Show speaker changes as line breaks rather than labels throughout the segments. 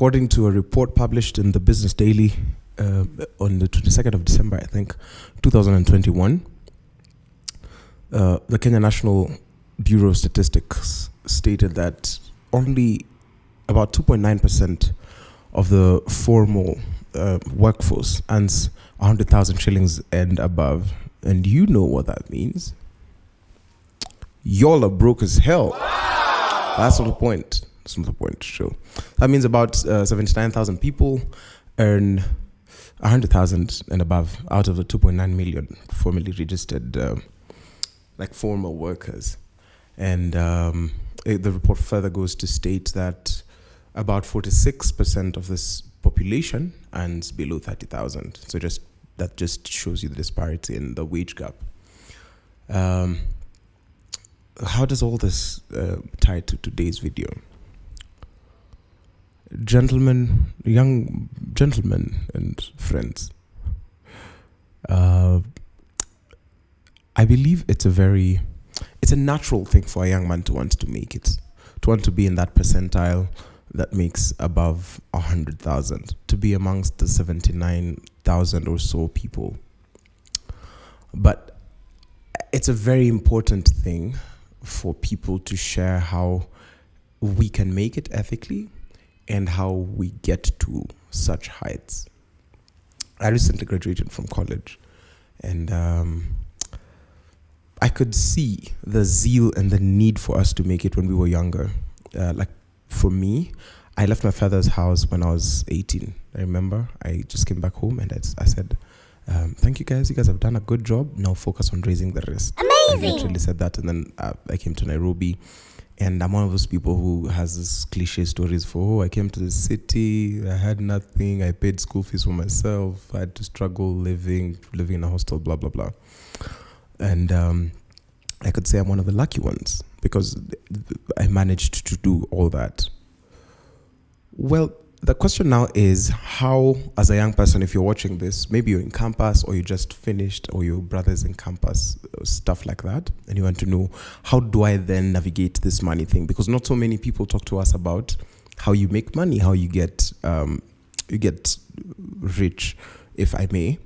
according to a report published in the Business Daily on the 22nd of December, I think, 2021, the Kenya National Bureau of Statistics stated that only about 2.9% of the formal workforce earns 100,000 shillings and above. And you know what that means. Y'all are broke as hell. Wow. That's not the point. That's not the point to show. That means about 79,000 people earn 100,000 and above out of the 2.9 million formally registered formal workers. And the report further goes to state that about 46% of this population earns below 30,000. So that just shows you the disparity in the wage gap. How does all this tie to today's video? Young gentlemen and friends, I believe it's a natural thing for a young man to want to make it, to want to be in that percentile that makes above 100,000, to be amongst the 79,000 or so people. But it's a very important thing for people to share how we can make it ethically and how we get to such heights. I recently graduated from college, and I could see the zeal and the need for us to make it when we were younger. For me, I left my father's house when I was 18. I remember I just came back home and I said, thank you guys. You guys have done a good job. Now focus on raising the rest. Amazing. I literally said that, and then I came to Nairobi. And I'm one of those people who has this cliche stories for, I came to the city, I had nothing, I paid school fees for myself, I had to struggle living in a hostel, blah, blah, blah. And I could say I'm one of the lucky ones because I managed to do all that. Well, the question now is how, as a young person, if you're watching this, maybe you're in campus or you just finished or your brother's in campus, stuff like that, and you want to know, how do I then navigate this money thing? Because not so many people talk to us about how you make money, how you get rich, if I may,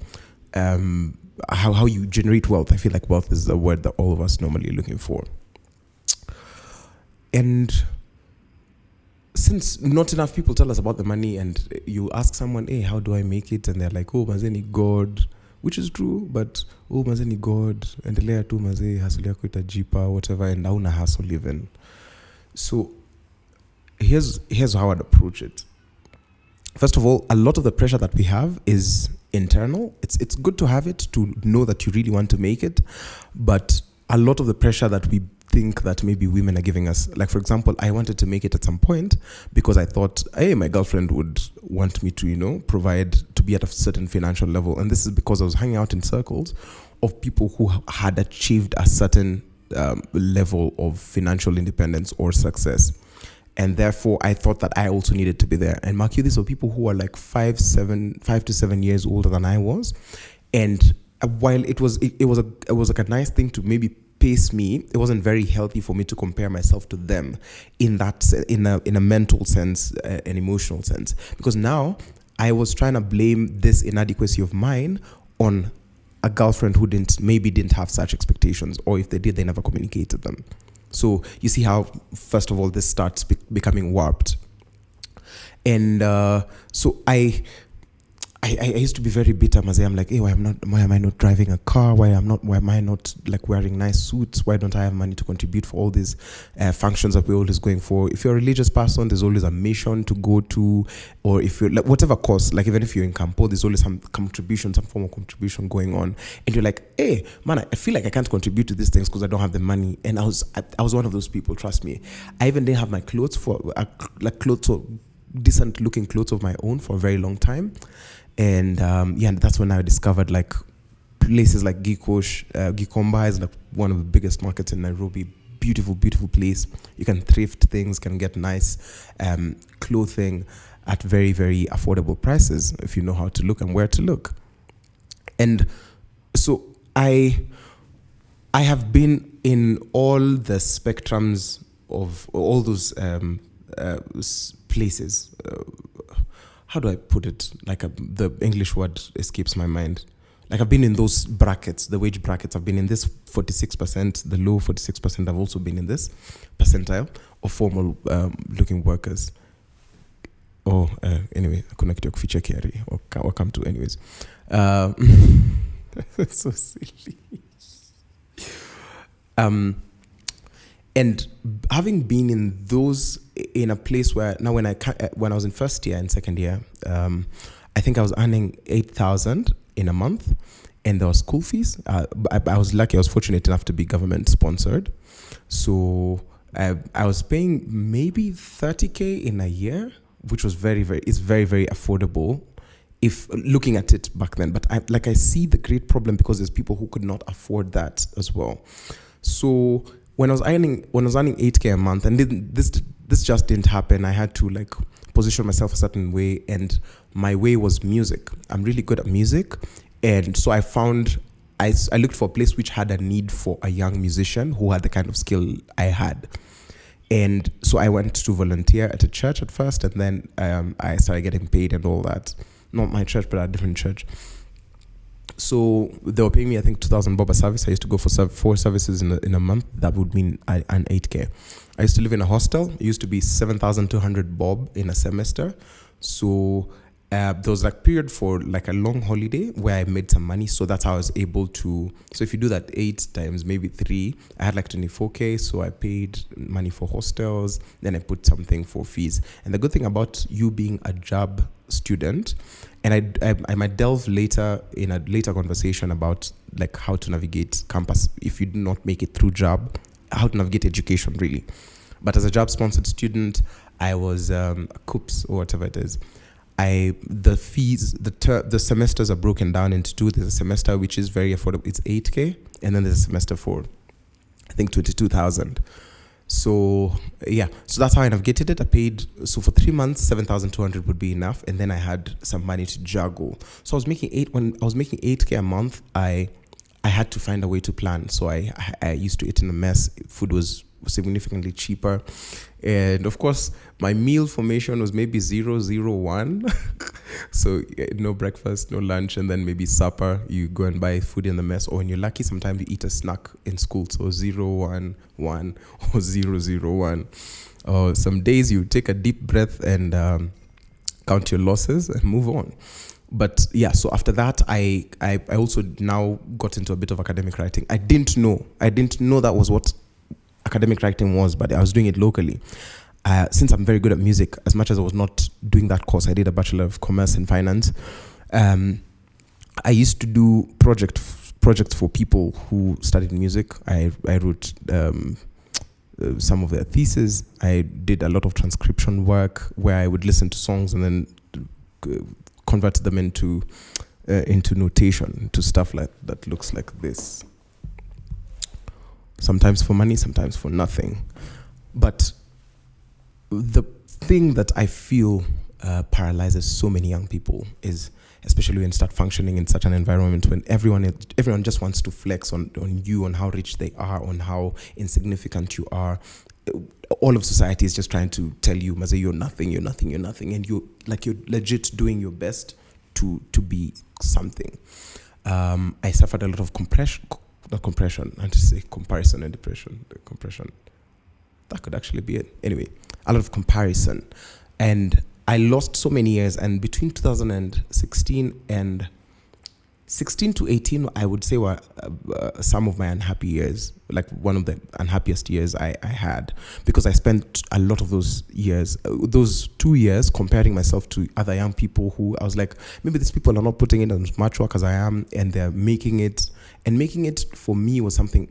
how you generate wealth. I feel like wealth is the word that all of us normally are looking for. And since not enough people tell us about the money, and you ask someone, hey, how do I make it? And they're like, oh, mazeni God, which is true, but oh, mazeni God, endelea tu mazee, hustle yako itajipa, whatever, and hauna hustle even. So here's how I'd approach it. First of all, a lot of the pressure that we have is internal. It's good to have it, to know that you really want to make it, but a lot of the pressure that we think that maybe women are giving us, like for example, I wanted to make it at some point because I thought, hey, my girlfriend would want me to, provide, to be at a certain financial level. And this is because I was hanging out in circles of people who had achieved a certain level of financial independence or success. And therefore, I thought that I also needed to be there. And mark you, these were people who were like 5 to 7 years older than I was. And while it was like a nice thing to maybe pace me, it wasn't very healthy for me to compare myself to them in a mental sense, an emotional sense. Because now I was trying to blame this inadequacy of mine on a girlfriend who didn't have such expectations, or if they did, they never communicated them. So you see how, first of all, this starts becoming warped. And so I used to be very bitter. I'm like, hey, why am I not driving a car? Why am I not like wearing nice suits? Why don't I have money to contribute for all these functions that we're always going for? If you're a religious person, there's always a mission to go to, or if you're like whatever cause, like even if you're in Campo, there's always some contribution, some form of contribution going on. And you're like, hey, man, I feel like I can't contribute to these things because I don't have the money. And I was one of those people, trust me. I even didn't have my clothes decent looking clothes of my own for a very long time. And that's when I discovered like places like Gikomba is like one of the biggest markets in Nairobi. Beautiful, beautiful place. You can thrift things, can get nice clothing at very, very affordable prices if you know how to look and where to look. And so I have been in all the spectrums of all those places. how do I put it? Like the English word escapes my mind. Like I've been in those brackets, the wage brackets. I've been in this 46%, the low 46%. I've also been in this percentile of formal looking workers. Anyway, connect your feature carry or come to anyways. So silly. And having been in a place where now when I was in first year and second year, I think I was earning 8,000 in a month, and there was school fees. I was lucky. I was fortunate enough to be government sponsored, so I was paying maybe 30K in a year, which was very very affordable if looking at it back then. But I see the great problem because there's people who could not afford that as well. So when I was earning 8K a month, and this just didn't happen. I had to like position myself a certain way, and my way was music. I'm really good at music, and so I looked for a place which had a need for a young musician who had the kind of skill I had. And so I went to volunteer at a church at first, and then I started getting paid and all that. Not my church, but a different church. So they were paying me, I think, 2,000 bob a service. I used to go for 4 services in a month. That would mean an 8K. I used to live in a hostel. It used to be 7,200 bob in a semester. So there was like period for like a long holiday where I made some money. So that's how I was able to. So if you do that 8 times maybe 3, I had like 24K. So I paid money for hostels. Then I put something for fees. And the good thing about you being a job student, and I might delve later in a later conversation about like how to navigate campus if you do not make it through job, how to navigate education really. But as a job sponsored student, I was a COOPS or whatever it is. The fees, the semesters are broken down into 2. There's a semester which is very affordable. It's 8K, and then there's a semester for I think 22,000. So yeah, so that's how I navigated it. I paid, so for 3 months, 7,200 would be enough, and then I had some money to juggle. So I was making 8K a month. I had to find a way to plan. So I used to eat in a mess. Food was significantly cheaper, and of course my meal formation was maybe 001. So no breakfast, no lunch, and then maybe supper. You go and buy food in the mess, or when you're lucky, sometimes you eat a snack in school. So 011 or 001. Or some days you take a deep breath and count your losses and move on. But yeah, so after that, I also now got into a bit of academic writing. I didn't know that was what academic writing was, but I was doing it locally. Since I'm very good at music, as much as I was not doing that course, I did a Bachelor of Commerce in Finance. I used to do projects for people who studied music. I wrote some of their theses. I did a lot of transcription work where I would listen to songs and then convert them into notation, to stuff like that looks like this. Sometimes for money, sometimes for nothing. But the thing that I feel paralyzes so many young people is, especially when you start functioning in such an environment when everyone just wants to flex on you, on how rich they are, on how insignificant you are. All of society is just trying to tell you, Maze, you're nothing, and you're legit doing your best to be something. I suffered a lot of comparison and depression. Compression. That could actually be it. Anyway, a lot of comparison. And I lost so many years. And between 2016 and 16 to 18, I would say were some of my unhappy years, like one of the unhappiest years I had, because I spent a lot of those 2 years comparing myself to other young people who I was like, maybe these people are not putting in as much work as I am, and they're making it. And making it for me was something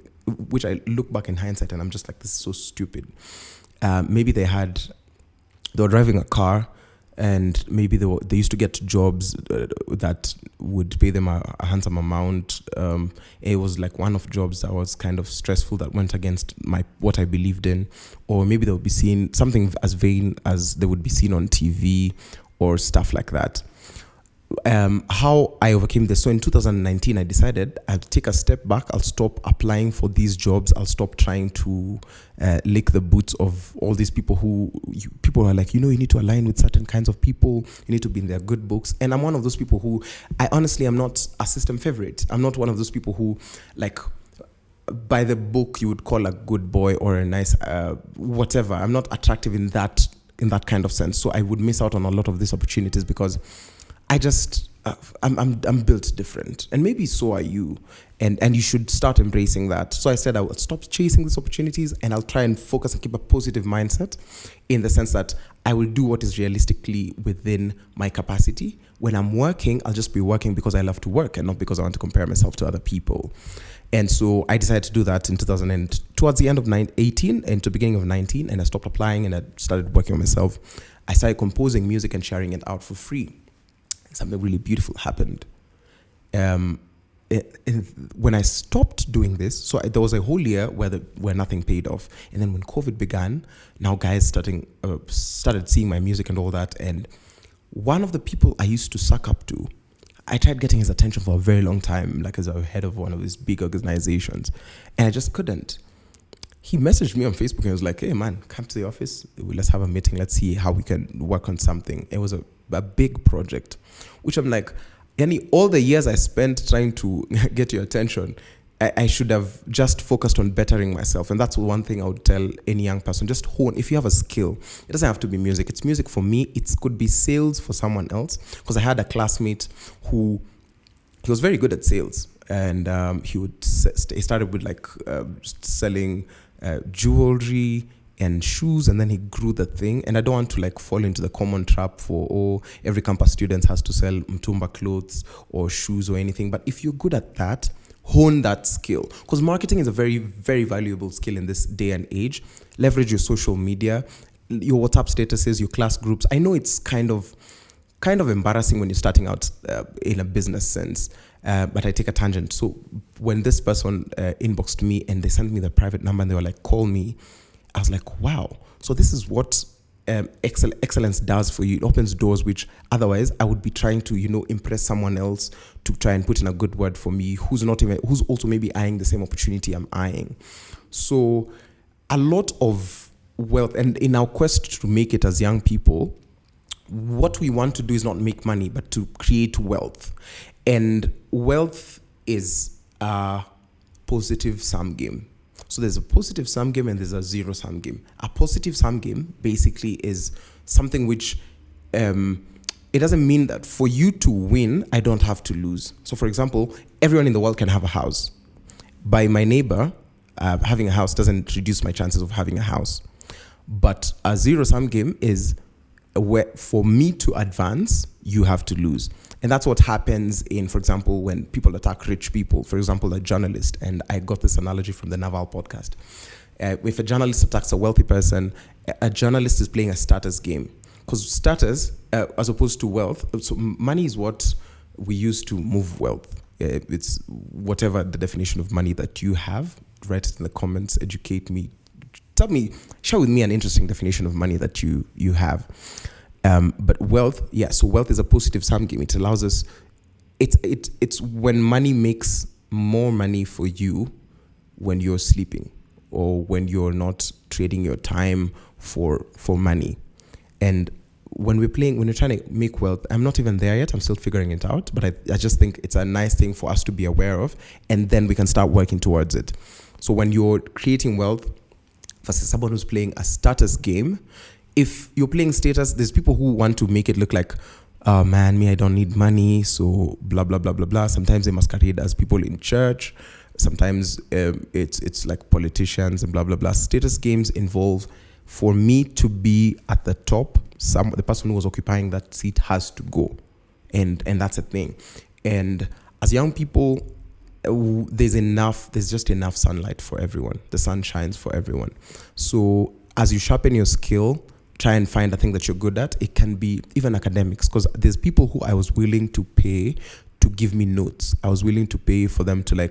which I look back in hindsight and I'm just like, this is so stupid. Maybe they were driving a car, and maybe they used to get jobs that would pay them a handsome amount. It was like one-off jobs that was kind of stressful, that went against what I believed in. Or maybe they would be seeing something as vain as they would be seen on TV or stuff like that. how I overcame this. So in 2019, I decided I'll take a step back. I'll stop applying for these jobs. I'll stop trying to lick the boots of all these people people are like, you need to align with certain kinds of people. You need to be in their good books. And I'm one of those people who, I honestly am not a system favorite. I'm not one of those people who, like, by the book you would call a good boy or a nice whatever. I'm not attractive in that kind of sense. So I would miss out on a lot of these opportunities because I just I'm built different, and maybe so are you, and you should start embracing that. So I said I will stop chasing these opportunities, and I'll try and focus and keep a positive mindset, in the sense that I will do what is realistically within my capacity. When I'm working, I'll just be working because I love to work and not because I want to compare myself to other people. And so I decided to do that in 2000 and towards the end of 18 and to the beginning of 19, and I stopped applying and I started working on myself. I started composing music and sharing it out for free. Something really beautiful happened. When I stopped doing this, so there was a whole year where nothing paid off, and then when COVID began, now guys started seeing my music and all that. And one of the people I used to suck up to, I tried getting his attention for a very long time, like as a head of one of his big organizations, and I just couldn't. He messaged me on Facebook and was like, "Hey man, come to the office. Let's have a meeting. Let's see how we can work on something." It was a big project, which I'm like, all the years I spent trying to get your attention, I should have just focused on bettering myself. And that's one thing I would tell any young person: just hone. If you have a skill, it doesn't have to be music. It's music for me. It could be sales for someone else. Because I had a classmate he was very good at sales, and he started with selling jewelry and shoes, and then he grew the thing. And I don't want to fall into the common trap for every campus student has to sell mtumba clothes or shoes or anything. But if you're good at that, hone that skill, because marketing is a very, very valuable skill in this day and age. Leverage your social media, your WhatsApp statuses, your class groups. I know it's kind of embarrassing when you're starting out in a business sense, but I take a tangent. So when this person inboxed me and they sent me the private number and they were like, "Call me," I was like, wow. So this is what excellence does for you. It opens doors which otherwise I would be trying to, impress someone else to try and put in a good word for me, who's also maybe eyeing the same opportunity I'm eyeing. So a lot of wealth, and in our quest to make it as young people, what we want to do is not make money, but to create wealth. And wealth is a positive sum game. So there's a positive sum game and there's a zero sum game. A positive sum game basically is something which it doesn't mean that for you to win, I don't have to lose. So for example, everyone in the world can have a house. By my neighbor, having a house doesn't reduce my chances of having a house. But a zero sum game is where for me to advance, you have to lose. And that's what happens for example, when people attack rich people, for example, a journalist. And I got this analogy from the Naval podcast. If a journalist attacks a wealthy person, a journalist is playing a status game. Because status, as opposed to wealth, so money is what we use to move wealth. It's whatever the definition of money that you have. Write it in the comments, educate me. Share with me an interesting definition of money that you have. But wealth, so wealth is a positive sum game. It allows us, it's when money makes more money for you when you're sleeping or when you're not trading your time for money. And when you're trying to make wealth, I'm not even there yet. I'm still figuring it out. But I just think it's a nice thing for us to be aware of, and then we can start working towards it. So when you're creating wealth versus someone who's playing a status game, if you're playing status, there's people who want to make it look like, oh man, I don't need money, so blah, blah, blah, blah, blah. Sometimes they masquerade as people in church. Sometimes it's like politicians and blah, blah, blah. Status games involve, for me to be at the top, the person who was occupying that seat has to go. And that's a thing. And as young people, there's just enough sunlight for everyone. The sun shines for everyone. So as you sharpen your skill, try and find a thing that you're good at. It can be even academics, because there's people who I was willing to pay to give me notes. I was willing to pay for them to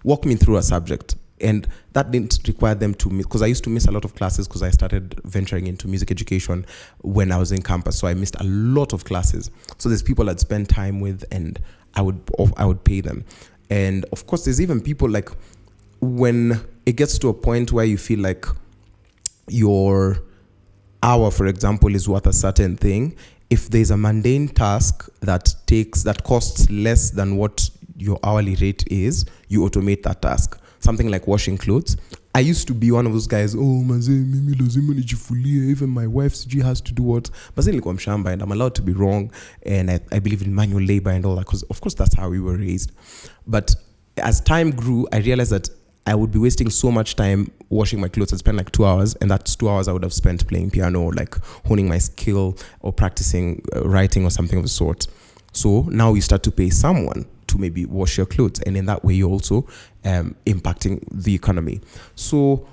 walk me through a subject. And that didn't require them to miss, because I used to miss a lot of classes because I started venturing into music education when I was in campus. So I missed a lot of classes. So there's people I'd spend time with, and I would pay them. And of course, there's even people like, when it gets to a point where you feel like your hour, for example, is worth a certain thing, if there's a mundane task that costs less than what your hourly rate is, you automate that task. Something like washing clothes. I used to be one of those guys, mimi lazima nijifulie, even my wife has to do what. Mazee nilikuwa mshamba, and I'm allowed to be wrong, and I believe in manual labor and all that, because of course that's how we were raised. But as time grew, I realized that I would be wasting so much time washing my clothes. I'd spend like 2 hours, and that's 2 hours I would have spent playing piano, or like honing my skill, or practicing writing or something of the sort. So now you start to pay someone to maybe wash your clothes, and in that way you're also impacting the economy. So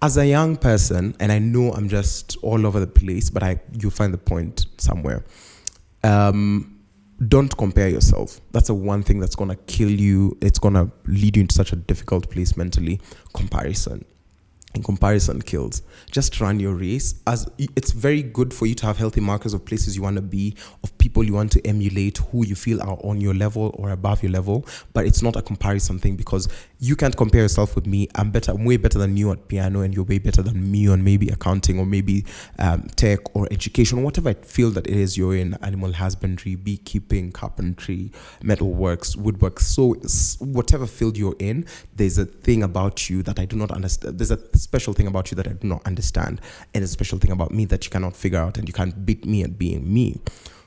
as a young person, and I know I'm just all over the place, but you'll find the point somewhere. Don't compare yourself. That's the one thing that's going to kill you. It's going to lead you into such a difficult place mentally. Comparison. And comparison kills. Just run your race. As it's very good for you to have healthy markers of places you want to be, of people you want to emulate, who you feel are on your level or above your level. But it's not a comparison thing, because you can't compare yourself with me. I'm way better than you at piano, and you're way better than me on maybe accounting, or maybe tech or education, or whatever field that it is you're in. Animal husbandry, beekeeping, carpentry, metalworks, woodwork. So whatever field you're in, there's a thing about you that I do not understand. There's a special thing about you that I do not understand, and a special thing about me that you cannot figure out, and you can't beat me at being me.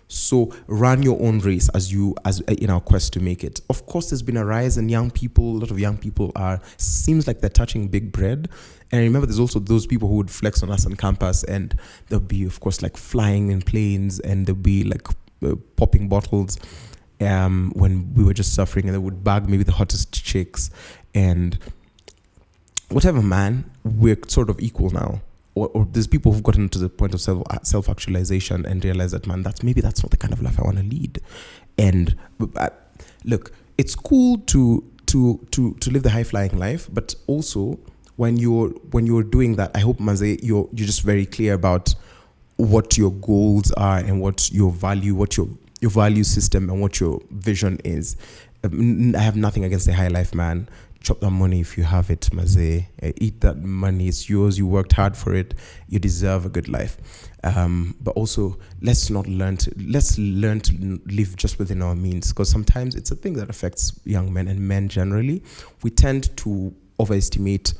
So run your own race as in our quest to make it. Of course, there's been a rise in young people. A lot of young people seems like they're touching big bread. And I remember there's also those people who would flex on us on campus, and there'll be, of course, like flying in planes, and there'll be like popping bottles when we were just suffering, and they would bag maybe the hottest chicks and whatever, man. We're sort of equal now. Or there's people who've gotten to the point of self-actualization and realize that, man, that's not the kind of life I want to lead. And look, it's cool to live the high-flying life, but also when you're doing that, I hope, Maze, you're just very clear about what your goals are, and what your value system, and what your vision is. I have nothing against the high life, man. Chop that money if you have it, Maze. Eat that money. It's yours. You worked hard for it. You deserve a good life. But also, let's learn to live just within our means, because sometimes it's a thing that affects young men and men generally. We tend to overestimate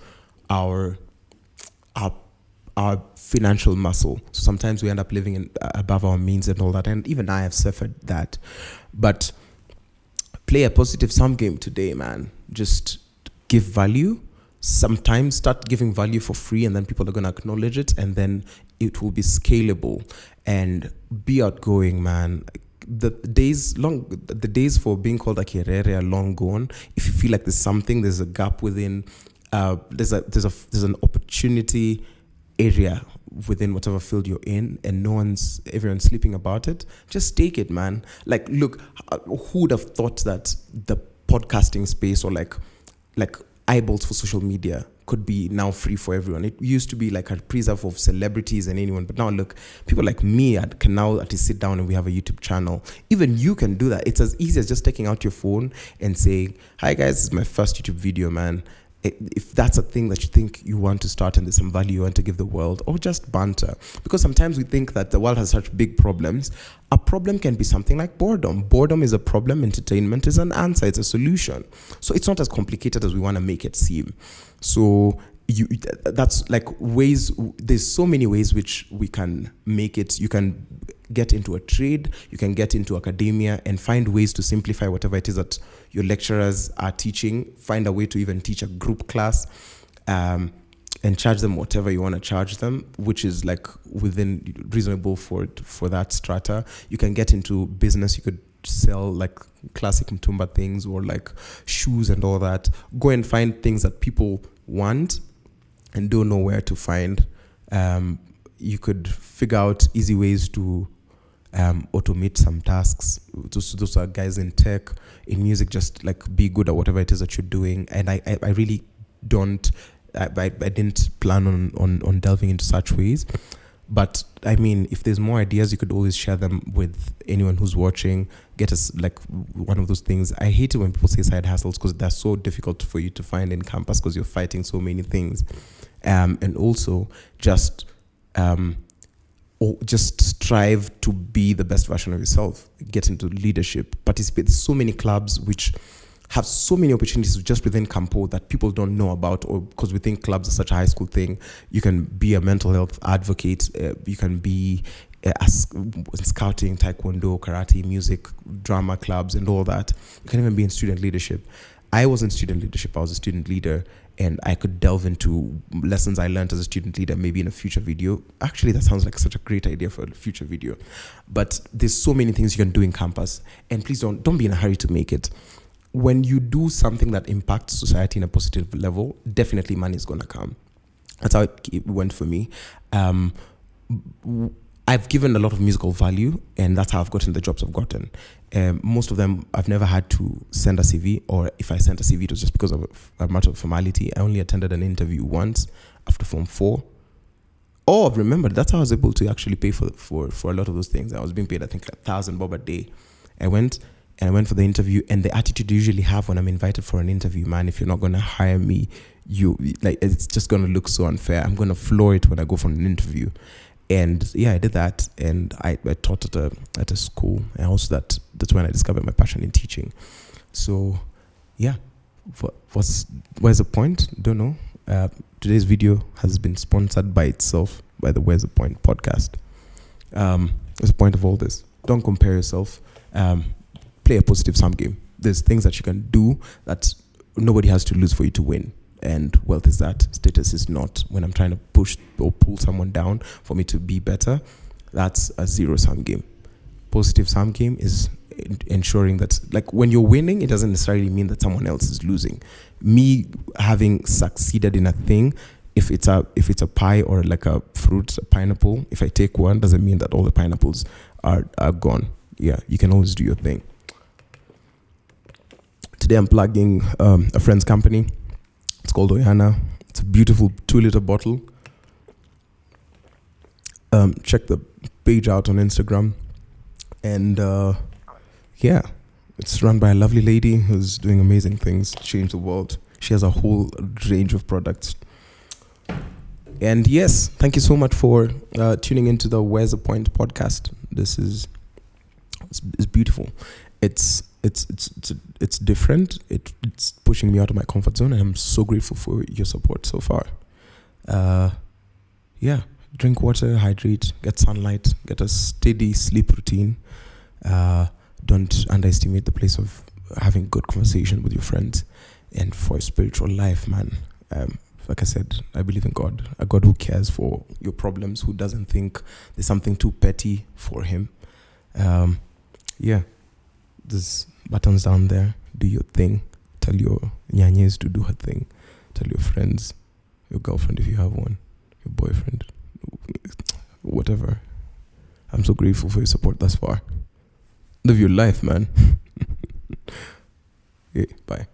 our financial muscle. So sometimes we end up living above our means and all that. And even I have suffered that. But play a positive sum game today, man. Just give value. Sometimes start giving value for free, and then people are going to acknowledge it, and then it will be scalable. And be outgoing, man. The days for being called a kerere are long gone. If you feel like there's a gap within, there's an opportunity area within whatever field you're in, and everyone's sleeping about it, just take it, man. Like, look, who would have thought that the podcasting space, or like eyeballs for social media, could be now free for everyone? It used to be like a preserve of celebrities and anyone, but now look, people like me can now at least sit down, and we have a YouTube channel. Even you can do that. It's as easy as just taking out your phone and saying, "Hi guys, this is my first YouTube video, man." If that's a thing that you think you want to start, and there's some value you want to give the world, or just banter. Because sometimes we think that the world has such big problems. A problem can be something like boredom. Boredom is a problem. Entertainment is an answer. It's a solution. So it's not as complicated as we want to make it seem. So that's like ways. There's so many ways which we can make it. You can get into a trade, you can get into academia, and find ways to simplify whatever it is that your lecturers are teaching. Find a way to even teach a group class, and charge them whatever you want to charge them, which is like within reasonable for that strata. You can get into business. You could sell like classic Mtumba things, or like shoes and all that. Go and find things that people want and don't know where to find. You could figure out easy ways to automate some tasks. Those are guys in tech, in music. Just like be good at whatever it is that you're doing. And I really I didn't plan on delving into such ways. But I mean, if there's more ideas, you could always share them with anyone who's watching. Get us like one of those things. I hate it when people say side hustles because they're so difficult for you to find in campus because you're fighting so many things. And also just strive to be the best version of yourself. Get into leadership. Participate. There's so many clubs which have so many opportunities just within Campo that people don't know about, or because we think clubs are such a high school thing. You can be a mental health advocate. You can be scouting, taekwondo, karate, music, drama clubs, and all that. You can even be in student leadership. I was in student leadership. I was a student leader, and I could delve into lessons I learned as a student leader maybe in a future video. Actually, that sounds like such a great idea for a future video. But there's so many things you can do in campus, and please don't be in a hurry to make it. When you do something that impacts society in a positive level, definitely money is going to come. That's how it went for me. I've given a lot of musical value, and that's how I've gotten the jobs I've gotten. Most of them, I've never had to send a CV, or if I sent a CV, it was just because of a matter of formality. I only attended an interview once after Form 4. Oh, I've remembered. That's how I was able to actually pay for a lot of those things. I was being paid, I think, 1,000 bob a day. I went for the interview, and the attitude you usually have when I'm invited for an interview, man, if you're not going to hire me, it's just going to look so unfair. I'm going to floor it when I go for an interview. And yeah, I did that, and I taught at a school, and also that's when I discovered my passion in teaching. So yeah, where's the point? Don't know. Today's video has been sponsored by itself by the Where's the Point podcast. What's the point of all this? Don't compare yourself. Play a positive sum game. There's things that you can do that nobody has to lose for you to win. And wealth is that. Status is not. When I'm trying to push or pull someone down for me to be better, that's a zero-sum game. Positive sum game is ensuring that, like, when you're winning, it doesn't necessarily mean that someone else is losing. Me having succeeded in a thing, if it's a pie or like a fruit, a pineapple, if I take one, doesn't mean that all the pineapples are gone. Yeah, you can always do your thing. Today I'm plugging a friend's company. It's called Oyana. It's a beautiful 2-liter bottle. Check the page out on Instagram. And yeah, it's run by a lovely lady who's doing amazing things to change the world. She has a whole range of products. And yes, thank you so much for tuning into the Where's the Point podcast. This is it's beautiful. It's different. It's pushing me out of my comfort zone, and I'm so grateful for your support so far. Yeah, drink water, hydrate, get sunlight, get a steady sleep routine. Don't underestimate the place of having good conversation with your friends. And for spiritual life, man, like I said, I believe in God, a God who cares for your problems, who doesn't think there's something too petty for him. Yeah, there's buttons down there. Do your thing. Tell your nyanyes to do her thing. Tell your friends, your girlfriend if you have one, your boyfriend, whatever. I'm so grateful for your support thus far. Live your life, man. Okay, bye.